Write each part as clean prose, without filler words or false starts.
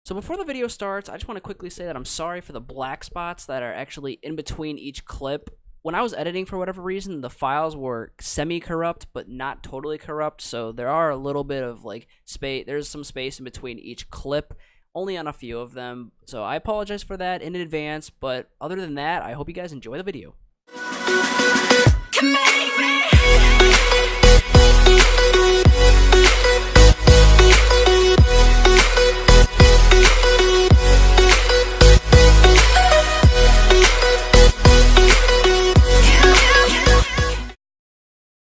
So before the video starts, I just want to quickly say that I'm sorry for the black spots that are actually in between each clip. When I was editing, for whatever reason, the files were semi-corrupt, but not totally corrupt, so there are a little bit of, like, space. There's some space in between each clip, only on a few of them, so I apologize for that in advance, but other than that, I hope you guys enjoy the video.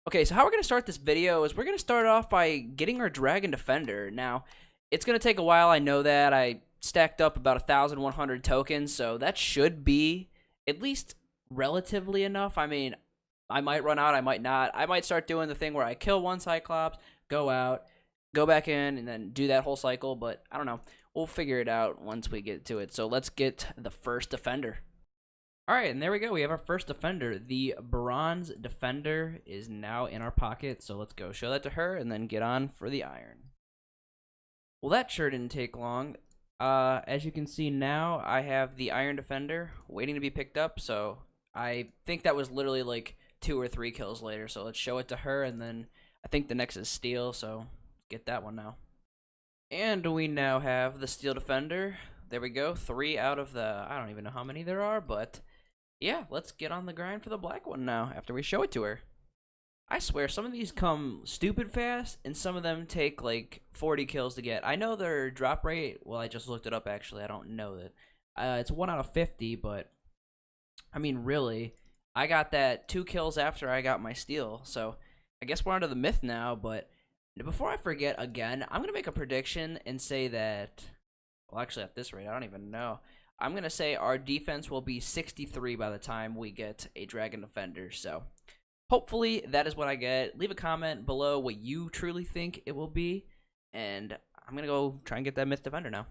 Okay, so how we're going to start this video is we're going to start off by getting our Dragon Defender. Now, it's going to take a while, I know that. I stacked up about 1,100 tokens, so that should be at least relatively enough. I mean, I might run out, I might not. I might start doing the thing where I kill one Cyclops, go out, go back in, and then do that whole cycle, but I don't know. We'll figure it out once we get to it. So let's get the first Defender. Alright, and there we go. We have our first Defender. The Bronze Defender is now in our pocket, so let's go show that to her and then get on for the Iron. Well, that sure didn't take long. As you can see now, I have the Iron Defender waiting to be picked up, so I think that was literally like 2 or 3 kills later, so let's show it to her, and then I think the next is Steel, so get that one now. And we now have the Steel Defender. There we go, 3 out of the, I don't even know how many there are, but yeah, let's get on the grind for the black one now after we show it to her. I swear, some of these come stupid fast, and some of them take like 40 kills to get. I know their drop rate, well, I just looked it up actually, I don't know that. It's 1 out of 50, but I mean, really, I got that 2 kills after I got my Steel, so I guess we're onto the myth now, but before I forget again, I'm going to make a prediction and say that, well, actually at this rate, I don't even know. I'm going to say our defense will be 63 by the time we get a Dragon Defender. So hopefully that is what I get. Leave a comment below what you truly think it will be. And I'm going to go try and get that Myth Defender now.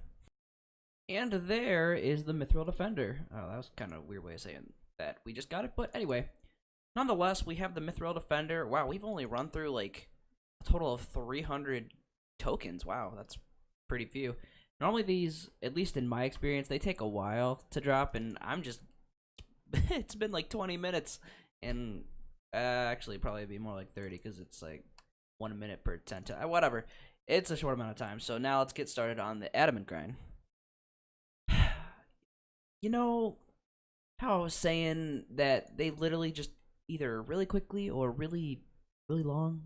And there is the Mithril Defender. Oh, that was kind of a weird way of saying that. We just got it. But anyway, nonetheless, we have the Mithril Defender. Wow, we've only run through like a total of 300 tokens. Wow, that's pretty few. Normally these, at least in my experience, they take a while to drop, and I'm just, it's been like 20 minutes, and actually probably be more like 30, because it's like 1 minute per 10 to, whatever. It's a short amount of time, so now let's get started on the Adamant grind. You know how I was saying that they literally just either really quickly or really long?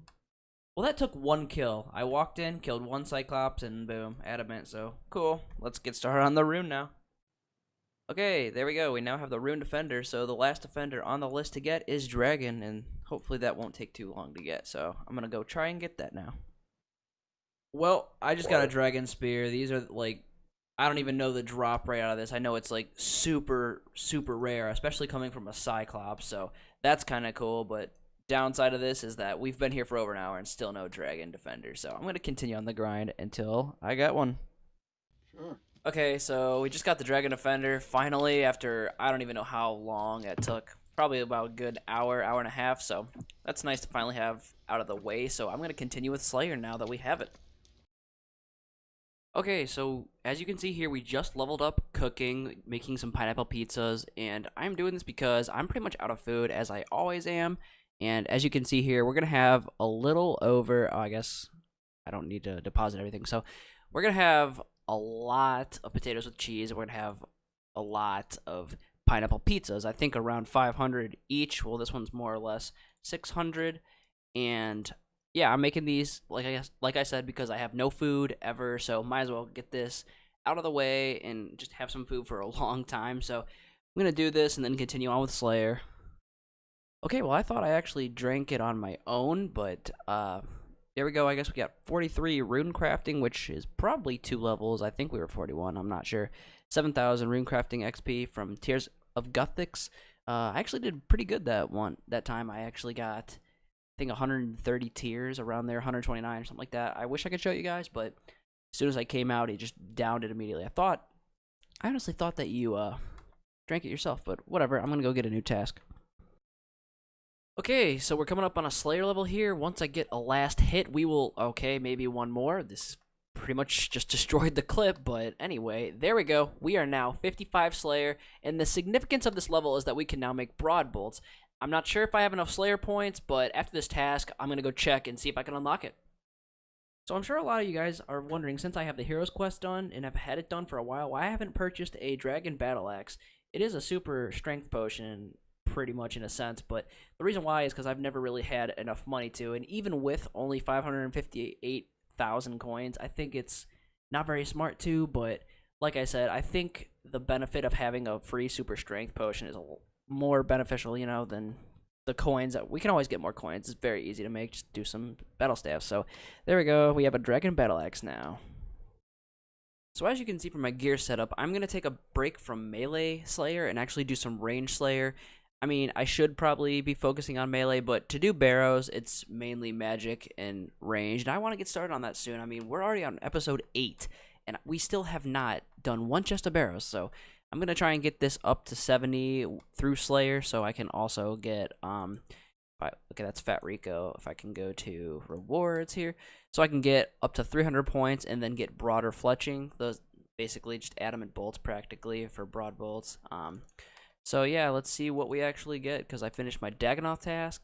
Well, that took 1 kill. I walked in, killed 1 Cyclops, and boom, Adamant, so cool. Let's get started on the rune now. Okay, there we go. We now have the Rune Defender, so the last Defender on the list to get is Dragon, and hopefully that won't take too long to get, so I'm gonna go try and get that now. Well, I just got a Dragon Spear. These are, like, I don't even know the drop rate out of this. I know it's, like, super rare, especially coming from a Cyclops, so that's kind of cool, but downside of this is that we've been here for over an hour and still no Dragon Defender, so I'm going to continue on the grind until I get one. Sure. Okay, so we just got the Dragon Defender finally after I don't even know how long it took. Probably about a good hour and a half, so that's nice to finally have out of the way, so I'm going to continue with Slayer now that we have it. Okay, so as you can see here, we just leveled up cooking, making some pineapple pizzas, and I'm doing this because I'm pretty much out of food, as I always am. And as you can see here, we're going to have a little over, I guess I don't need to deposit everything. So we're going to have a lot of potatoes with cheese. We're going to have a lot of pineapple pizzas. I think around 500 each. Well, this one's more or less 600. And yeah, I'm making these, like I said, because I have no food ever. So might as well get this out of the way and just have some food for a long time. So I'm going to do this and then continue on with Slayer. Okay, well, I thought I actually drank it on my own, but there we go. I guess we got 43 rune crafting, which is probably 2 levels. I think we were 41. I'm not sure. 7,000 rune crafting XP from Tears of Guthix. I actually did pretty good that time. I actually got, I think, 130 tears around there, 129 or something like that. I wish I could show you guys, but as soon as I came out, it just downed it immediately. I honestly thought that you drank it yourself, but whatever. I'm gonna go get a new task. Okay, so we're coming up on a Slayer level here. Once I get a last hit, we will, okay, maybe one more. This is pretty much just destroyed the clip, but anyway, there we go. We are now 55 Slayer, and the significance of this level is that we can now make broad bolts. I'm not sure if I have enough Slayer points, but after this task, I'm going to go check and see if I can unlock it. So I'm sure a lot of you guys are wondering, since I have the Hero's Quest done and have had it done for a while, why I haven't purchased a Dragon Battle Axe. It is a super strength potion, pretty much in a sense, but the reason why is because I've never really had enough money to, and even with only 558,000 coins, I think it's not very smart to, but like I said, I think the benefit of having a free super strength potion is a more beneficial, than the coins. We can always get more coins. It's very easy to make. Just do some battle staffs. So there we go. We have a Dragon Battle Axe now. So as you can see from my gear setup, I'm going to take a break from Melee Slayer and actually do some Range Slayer. I mean, I should probably be focusing on Melee, but to do Barrows, it's mainly Magic and Range, and I want to get started on that soon. I mean, we're already on episode 8, and we still have not done one chest of Barrows, so I'm going to try and get this up to 70 through Slayer, so I can also get, okay, that's Fat Rico. If I can go to rewards here, so I can get up to 300 points and then get broader fletching. Those basically just adamant bolts practically for broad bolts. So yeah, let's see what we actually get, because I finished my Dagannoth task.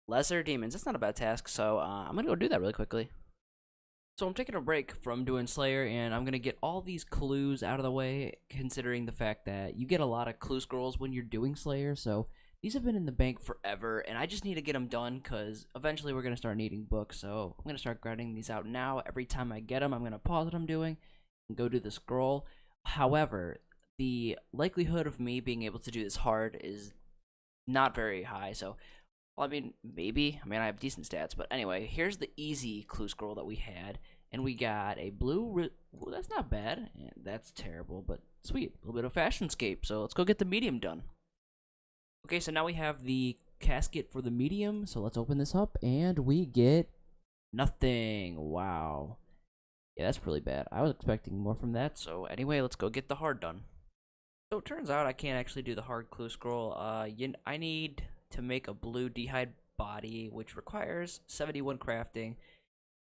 Lesser Demons, that's not a bad task, so I'm going to go do that really quickly. So I'm taking a break from doing Slayer, and I'm going to get all these clues out of the way, considering the fact that you get a lot of clue scrolls when you're doing Slayer, so these have been in the bank forever, and I just need to get them done, because eventually we're going to start needing books, so I'm going to start grinding these out now. Every time I get them, I'm going to pause what I'm doing and go do the scroll. However, the likelihood of me being able to do this hard is not very high, so, well, I mean, maybe. I mean, I have decent stats, but anyway, here's the easy clue scroll that we had, and we got a blue, ooh, that's not bad, that's terrible, but sweet, a little bit of Fashionscape, so let's go get the medium done. Okay, so now we have the casket for the medium, so let's open this up, and we get nothing. Wow. Yeah, that's really bad. I was expecting more from that, so anyway, let's go get the hard done. So it turns out I can't actually do the hard clue scroll. I need to make a blue D'hide body, which requires 71 crafting.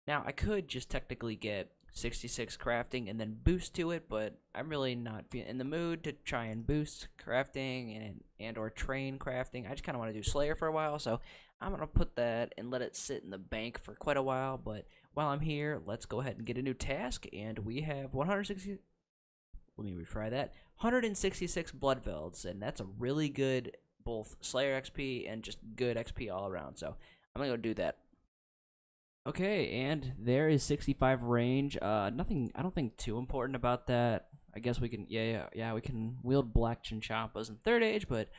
Now, I could just technically get 66 crafting and then boost to it, but I'm really not in the mood to try and boost crafting and or train crafting. I just kind of want to do Slayer for a while, so I'm going to put that and let it sit in the bank for quite a while. But while I'm here, let's go ahead and get a new task, and we have 160... Let me retry that. 166 Blood Velds, and that's a really good both Slayer XP and just good XP all around, so I'm going to go do that. Okay, and there is 65 range. Nothing, I don't think, too important about that. I guess we can, yeah, we can wield Black Chinchompas in 3rd Age, but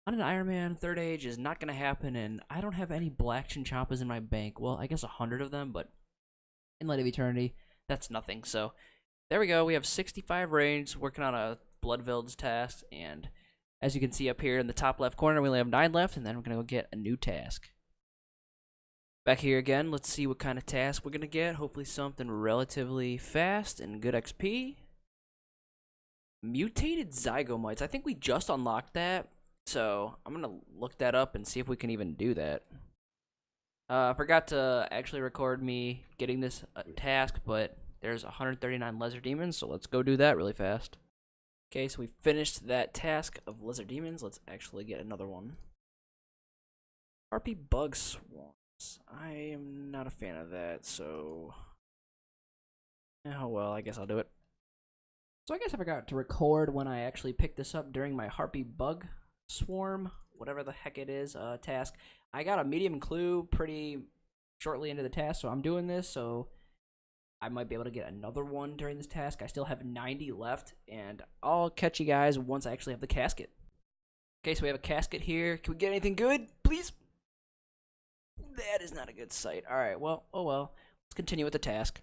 on an Iron Man, 3rd Age is not going to happen, and I don't have any Black Chinchompas in my bank. Well, I guess 100 of them, but in Light of Eternity, that's nothing. So there we go. We have 65 range, working on a Bloodveld's task, and as you can see up here in the top left corner, we only have 9 left, and then we're going to go get a new task. Back here again, let's see what kind of task we're going to get. Hopefully something relatively fast and good XP. Mutated Zygomites. I think we just unlocked that, so I'm going to look that up and see if we can even do that. I forgot to actually record me getting this task, but there's 139 Lesser Demons, so let's go do that really fast. Okay, so we finished that task of Lesser Demons. Let's actually get another one. Harpy Bug Swarm. I am not a fan of that, so... oh well, I guess I'll do it. So I guess I forgot to record when I actually picked this up during my Harpy Bug Swarm, whatever the heck it is, task. I got a medium clue pretty shortly into the task, so I'm doing this, so I might be able to get another one during this task. I still have 90 left, and I'll catch you guys once I actually have the casket. Okay, so we have a casket here. Can we get anything good, please? That is not a good sight. Alright, well, oh well. Let's continue with the task.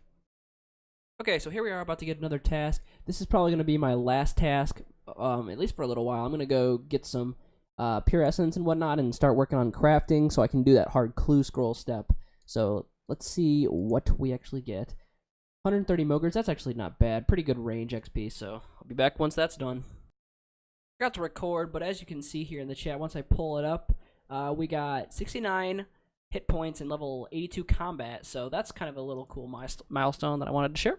Okay, so here we are about to get another task. This is probably going to be my last task, at least for a little while. I'm going to go get some pure essence and whatnot and start working on crafting so I can do that hard clue scroll step. So let's see what we actually get. 130 Mogres, that's actually not bad. Pretty good range XP, so I'll be back once that's done. Forgot to record, but as you can see here in the chat, once I pull it up, we got 69 hit points in level 82 combat. So that's kind of a little cool milestone that I wanted to share.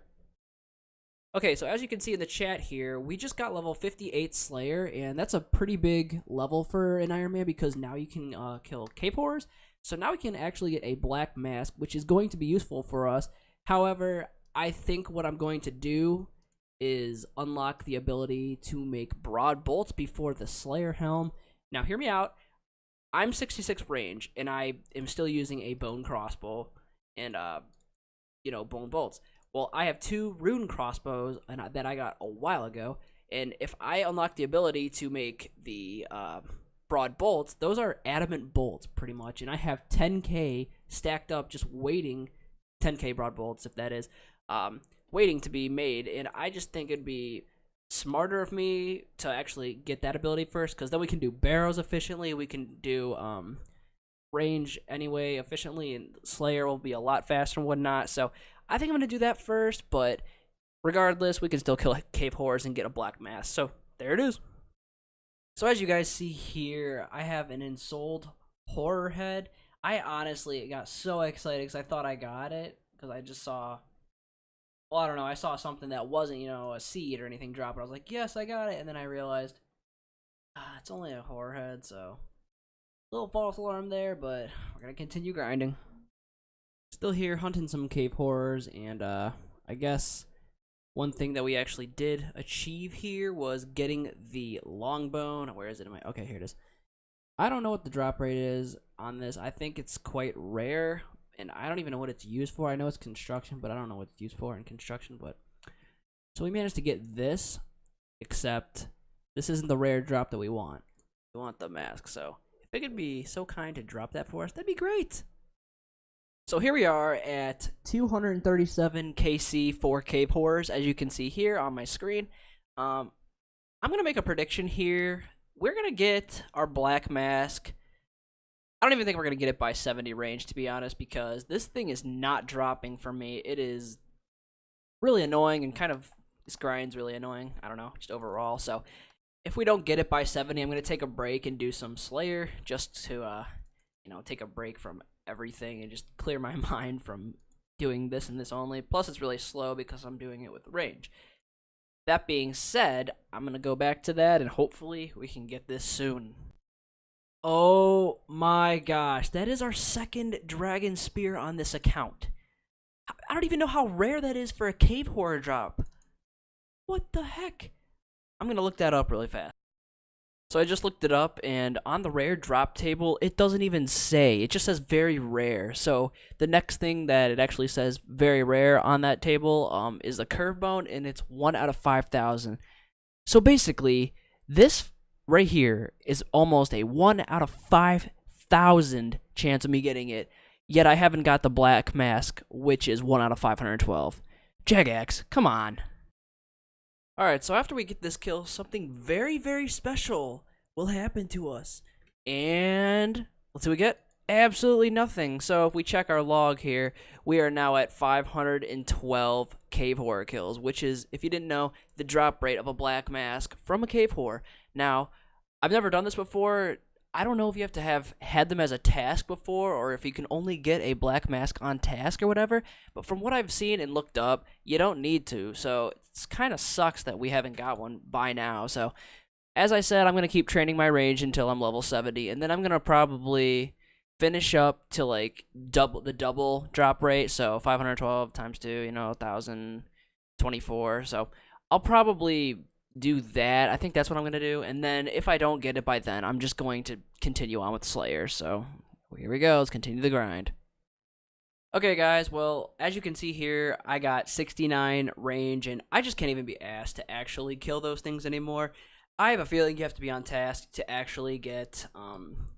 Okay, so as you can see in the chat here, we just got level 58 Slayer, and that's a pretty big level for an Iron Man because now you can kill cave horrors. So now we can actually get a black mask, which is going to be useful for us. However, I think what I'm going to do is unlock the ability to make broad bolts before the Slayer helm. Now, hear me out. I'm 66 range, and I am still using a bone crossbow and, bone bolts. Well, I have 2 rune crossbows that I got a while ago, and if I unlock the ability to make the broad bolts, those are adamant bolts, pretty much, and I have 10k stacked up just waiting, 10k broad bolts, if that is, waiting to be made, and I just think it'd be smarter of me to actually get that ability first, because then we can do barrows efficiently, we can do range anyway efficiently, and Slayer will be a lot faster and whatnot, so I think I'm going to do that first, but regardless, we can still kill cave horrors and get a black mask, so there it is. So as you guys see here, I have an ensouled horror head. I honestly got so excited because I thought I got it, because I just saw, well, I don't know, I saw something that wasn't, a seed or anything drop, and I was like, yes, I got it, and then I realized, it's only a horror head, so little false alarm there, but we're going to continue grinding. Still here hunting some cave horrors, and I guess one thing that we actually did achieve here was getting the longbone. Where is it? Okay, here it is. I don't know what the drop rate is on this. I think it's quite rare, and I don't even know what it's used for. I know it's construction, but I don't know what it's used for in construction. But so we managed to get this, except this isn't the rare drop that we want. We want the mask, so if it could be so kind to drop that for us, that'd be great. So here we are at 237 KC for cave horrors, as you can see here on my screen. I'm going to make a prediction here. We're going to get our black mask. I don't even think we're going to get it by 70 range, to be honest, because this thing is not dropping for me. It is really annoying, and kind of, this grind's really annoying. I don't know, just overall. So if we don't get it by 70, I'm going to take a break and do some Slayer, just to, take a break from everything and just clear my mind from doing this and this only. Plus, it's really slow because I'm doing it with range. That being said, I'm going to go back to that, and hopefully we can get this soon. Oh my gosh, that is our second dragon spear on this account. I don't even know how rare that is for a cave horror drop. What the heck? I'm going to look that up really fast. So I just looked it up, and on the rare drop table, it doesn't even say. It just says very rare. So the next thing that it actually says very rare on that table is a curve bone, and it's 1 out of 5,000. So basically, this right here is almost a 1 out of 5,000 chance of me getting it. Yet I haven't got the black mask, which is 1 out of 512. Jagex, come on. Alright, so after we get this kill, something very, very special will happen to us. And let's see what we get. Absolutely nothing. So if we check our log here, we are now at 512 cave horror kills, which is, if you didn't know, the drop rate of a black mask from a cave horror. Now, I've never done this before. I don't know if you have to have had them as a task before, or if you can only get a black mask on task or whatever, but from what I've seen and looked up, you don't need to, so it kind of sucks that we haven't got one by now. So as I said, I'm going to keep training my range until I'm level 70, and then I'm going to probably finish up to like the double drop rate, so 512 times 2, 1,024, so I'll probably do that. I think that's what I'm going to do, and then if I don't get it by then, I'm just going to continue on with Slayer, so here we go, let's continue the grind. Okay guys, well, as you can see here, I got 69 range, and I just can't even be asked to actually kill those things anymore. I have a feeling you have to be on task to actually get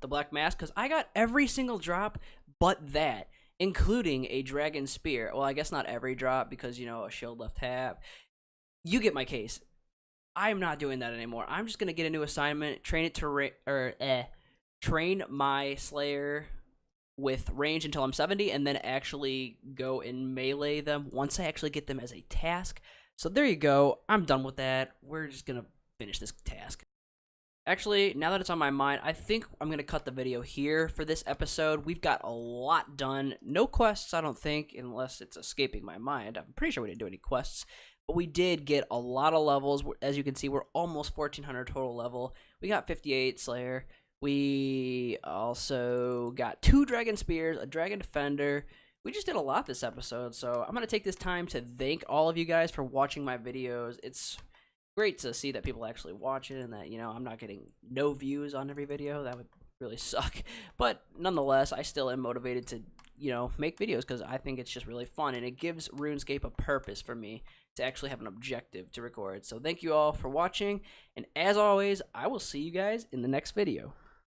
the black mask, because I got every single drop but that, including a dragon spear. Well, I guess not every drop, because, a shield left half. You get my case. I'm not doing that anymore. I'm just gonna get a new assignment, train my Slayer with range until I'm 70, and then actually go and melee them once I actually get them as a task. So there you go. I'm done with that. We're just gonna finish this task. Actually, now that it's on my mind, I think I'm going to cut the video here for this episode. We've got a lot done. No quests, I don't think, unless it's escaping my mind. I'm pretty sure we didn't do any quests. But we did get a lot of levels. As you can see, we're almost 1,400 total level. We got 58 Slayer. We also got 2 Dragon Spears, a Dragon Defender. We just did a lot this episode, so I'm going to take this time to thank all of you guys for watching my videos. It's great to see that people actually watch it and that, you know, I'm not getting no views on every video. That would really suck. But nonetheless, I still am motivated to, you know, make videos because I think it's just really fun and it gives RuneScape a purpose for me to actually have an objective to record. So thank you all for watching, and as always, I will see you guys in the next video.